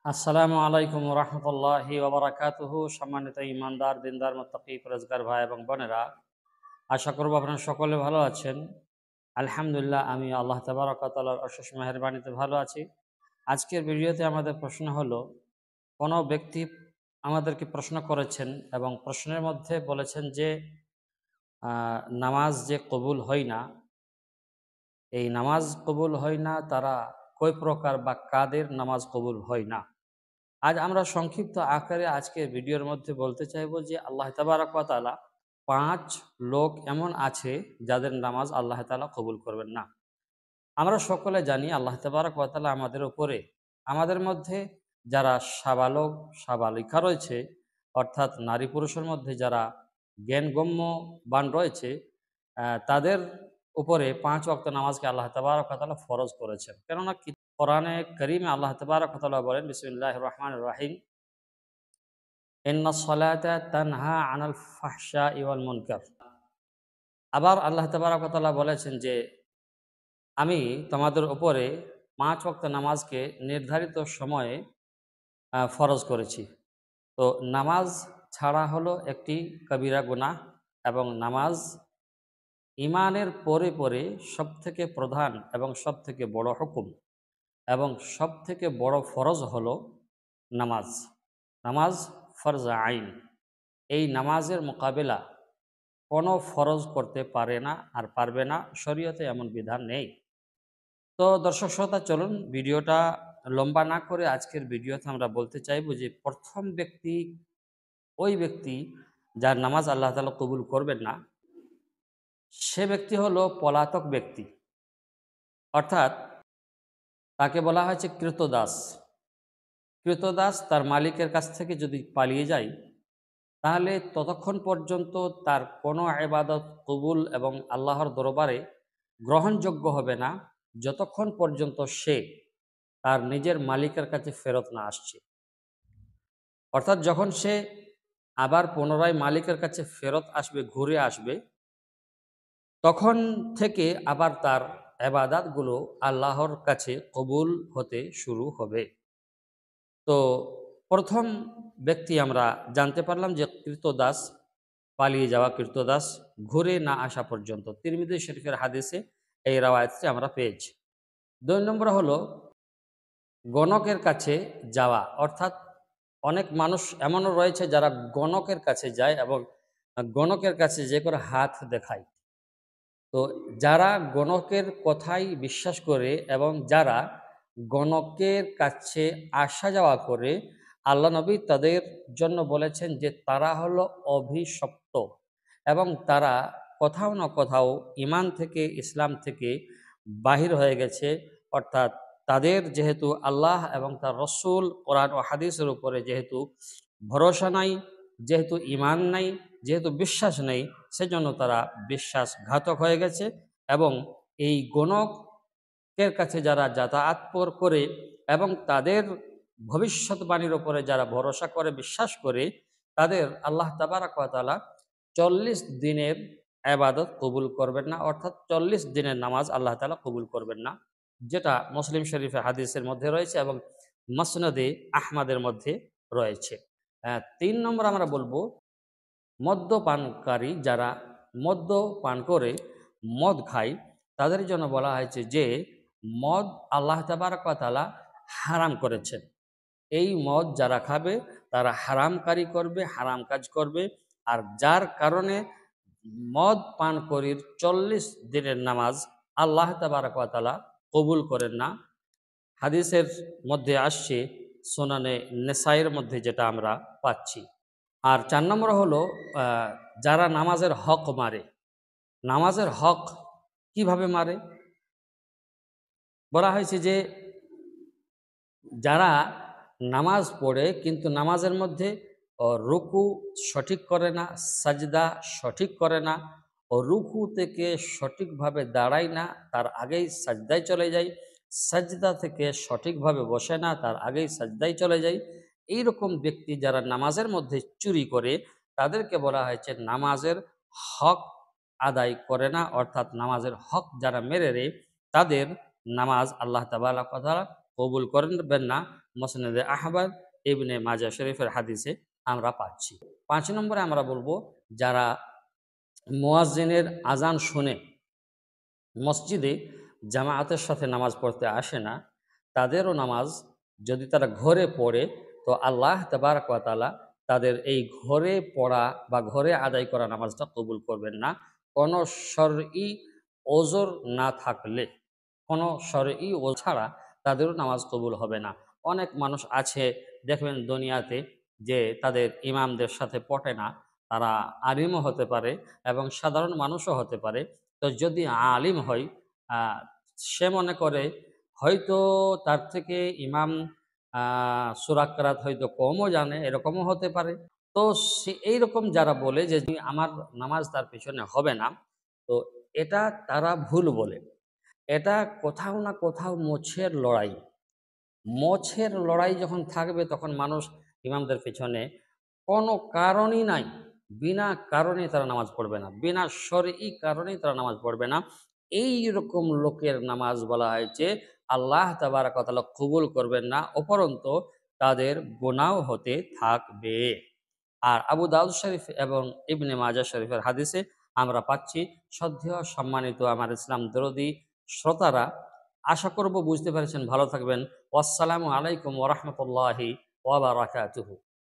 আসসালামু আলাইকুম রহমতুল্লাহি ওবরাকাতুহু। সম্মানিত ইমানদার দিনদার মুত্তাকি পরেজগার ভাই এবং বোনেরা, আশা করব আপনারা সকলে ভালো আছেন। আলহামদুলিল্লাহ, আমি আল্লাহ তাবারক ওয়া তাআলার অশেষ মেহেরবানিতে ভালো আছি। আজকের ভিডিওতে আমাদের প্রশ্ন হলো, কোনো ব্যক্তি আমাদেরকে প্রশ্ন করেছেন এবং প্রশ্নের মধ্যে বলেছেন যে নামাজ যে কবুল হয় না, এই নামাজ কবুল হয় না তারা কয় প্রকার বা কাদের নামাজ কবুল হয় না। আজ আমরা সংক্ষিপ্ত আকারে আজকের ভিডিওর মধ্যে বলতে চাইবো যে আল্লাহ তাবারক ওয়া তাআলা ৫ লোক এমন আছে যাদের নামাজ আল্লাহ তাআলা কবুল করবেন না। আমরা সকলে জানি আল্লাহ তাবারক ওয়া তাআলা আমাদের উপরে, আমাদের মধ্যে যারা সাবালক সাবালিকা রয়েছে, অর্থাৎ নারী পুরুষের মধ্যে যারা জ্ঞানগম্যবান রয়েছে, তাদের উপরে ৫ ওয়াক্ত নামাজকে আল্লাহ তাবারক ওয়া তাআলা ফরজ করেছেন। কেননা কোরআনে কারীমে আল্লাহ তাবারক ওয়া তাআলা বলেন, বিসমিল্লাহির রহমানির রহিম, ইন্নাস সালাতা তানহা আনাল ফাহশাই ওয়াল মুনকার। আবার আল্লাহ তাবারক ওয়া তাআলা বলেছেন যে আমি তোমাদের উপরে ৫ ওয়াক্ত নামাজকে নির্ধারিত সময়ে ফরজ করেছি। তো নামাজ ছাড়া হলো একটি কবিরা গুনাহ, এবং নামাজ ঈমানের পরে পরে সবথেকে প্রধান এবং সবথেকে বড় হুকুম এবং সবথেকে বড় ফরজ হলো নামাজ। নামাজ ফরজ আইন। এই নামাজের মোকাবেলা কোনো ফরজ করতে পারে না আর পারবে না, শরীয়তে এমন বিধান নেই। তো দর্শক শ্রোতা, চলুন ভিডিওটা লম্বা না করে আজকের ভিডিওতে আমরা বলতে চাইব যে প্রথম ব্যক্তি, ওই ব্যক্তি যার নামাজ আল্লাহ তাআলা কবুল করবেন না, সে ব্যক্তি হলো পলাতক ব্যক্তি। অর্থাৎ তাকে বলা হয়েছে কৃতদাস। কৃতদাস তার মালিকের কাছ থেকে যদি পালিয়ে যায়, তাহলে ততক্ষণ পর্যন্ত তার কোনো ইবাদত কবুল এবং আল্লাহর দরবারে গ্রহণযোগ্য হবে না, যতক্ষণ পর্যন্ত সে তার নিজের মালিকের কাছে ফেরত না আসছে। অর্থাৎ যখন সে আবার পুনরায় মালিকের কাছে ফেরত আসবে, ঘুরে আসবে, তখন থেকে আবার তার ইবাদতগুলো আল্লাহর কাছে কবুল হতে শুরু হবে। তো প্রথম ব্যক্তি আমরা জানতে পারলাম যে কৃতদাস, পালিয়ে যাওয়া কৃতদাস, ঘুরে না আসা পর্যন্ত। তিরমিজি শরীফের হাদিসে এই রাওয়ায়াতটি আমরা পেয়েছি। ২ নম্বর হলো গণকের কাছে যাওয়া। অর্থাৎ অনেক মানুষ এমনও রয়েছে যারা গণকের কাছে যায় এবং গণকের কাছে যে করে হাত দেখায়। তো যারা গণকের কথাই বিশ্বাস করে এবং যারা গণকের কাছে আসা যাওয়া করে, আল্লাহ নবী তাদের জন্য বলেছেন যে তারা হলো অভিশপ্ত এবং তারা কোথাও না কোথাও ঈমান থেকে, ইসলাম থেকে বাহির হয়ে গেছে। অর্থাৎ তাদের যেহেতু আল্লাহ এবং তার রসুল, কোরআন ও হাদিসের উপরে যেহেতু ভরসা নাই, যেহেতু ঈমান নাই, যেহেতু বিশ্বাস নেই, সেজন্য তারা বিশ্বাসঘাতক হয়ে গেছে। এবং এই গণকের কাছে যারা যাতায়াত করে এবং তাদের ভবিষ্যৎবাণীর উপরে যারা ভরসা করে, বিশ্বাস করে, তাদের আল্লাহ তাবারক ওয়া তাআলা ৪০ দিনের ইবাদত কবুল করবেন না। অর্থাৎ ৪০ দিনের নামাজ আল্লাহ তাআলা কবুল করবেন না, যেটা মুসলিম শরীফের হাদিসের মধ্যে রয়েছে এবং মুসনাদে আহমদের মধ্যে রয়েছে। ৩ নম্বর আমরা বলবো মদ্যপানকারী, যারা মদ্যপান করে মদ খায়, তাদের জন্য বলা হয়েছে যে মদ আল্লাহ তাবারক ওয়া তাআলা হারাম করেছেন। এই মদ যারা খাবে তারা হারামকারী করবে, হারাম কাজ করবে। আর যার কারণে মদ পানকারীর ৪০ দিনের নামাজ আল্লাহ তাবারক ওয়া তাআলা কবুল করেন না। হাদিসের মধ্যে আসছে, সুনানে নেসাইয়ের মধ্যে যেটা আমরা পাচ্ছি। আর ৪ নম্বর হলো যারা নামাজের হক মারে। নামাজের হক কিভাবে মারে? বলা হয়েছে যে যারা নামাজ পড়ে কিন্তু নামাজের মধ্যে রুকু সঠিক করে না, সাজদা সঠিক করে না, রুকু থেকে সঠিকভাবে দাঁড়ায় না, তার আগেই সাজদায় চলে যায়, সাজদা থেকে সঠিকভাবে বসে না, তার আগেই সাজদায় চলে যায়, এইরকম ব্যক্তি যারা নামাজের মধ্যে চুরি করে, তাদেরকে বলা হয়েছে নামাজের হক আদায় করে না। অর্থাৎ নামাজের হক যারা মেরে তাদের নামাজ আল্লাহ তাবারক ওয়া তাআলা কবুল করবেন না। মুসনাদে আহমদ, ইবনে মাজা শরীফের হাদিসে আমরা পাচ্ছি। 5 নম্বরে আমরা বলবো, যারা মুয়াজ্জিনের আজান শুনে মসজিদে জামায়াতের সাথে নামাজ পড়তে আসে না, তাদেরও নামাজ যদি তারা ঘরে পড়ে, তো আল্লাহ তাবারক ওয়া তাআলা তাদের এই ঘরে পড়া বা ঘরে আদায় করা নামাজটা কবুল করবেন না, কোনো শরঈ ওযর না থাকলে। কোনো শরঈ ওযর ছাড়া তাদেরও নামাজ কবুল হবে না। অনেক মানুষ আছে দেখবেন দুনিয়াতে, যে তাদের ইমামদের সাথে পটে না। তারা আলিমও হতে পারে এবং সাধারণ মানুষও হতে পারে। তো যদি আলিম হয়, আ সে মনে করে হয়তো তার থেকে ইমাম সূরা কেরাত হয়তো কমও জানে, এরকমও হতে পারে। তো সে এইরকম যারা বলে যে আমার নামাজ তার পেছনে হবে না, তো এটা তারা ভুল বলে। এটা কোথাও না কোথাও মোছের লড়াই। মোছের লড়াই যখন থাকবে, তখন মানুষ ইমামদের পেছনে কোনো কারণই নাই, বিনা কারণে তারা নামাজ পড়বে না, বিনা শরঈ কারণেই তারা নামাজ পড়বে না। এইরকম লোকের নামাজ বলা হয়েছে আল্লাহ তাবারক ওয়া তাআলা কবুল করবেন না, উপরন্তু তাদের গুনাহ হতে থাকবে। আর আবু দাউদ শরীফ এবং ইবনে মাজাহ শরীফের হাদিসে আমরা পাচ্ছি। শ্রদ্ধেয় সম্মানিত আমার ইসলাম দরদি শ্রোতারা, আশা করব বুঝতে পেরেছেন। ভালো থাকবেন। ওয়াসসালামু আলাইকুম ওয়া রাহমাতুল্লাহি ওয়া বারাকাতুহু।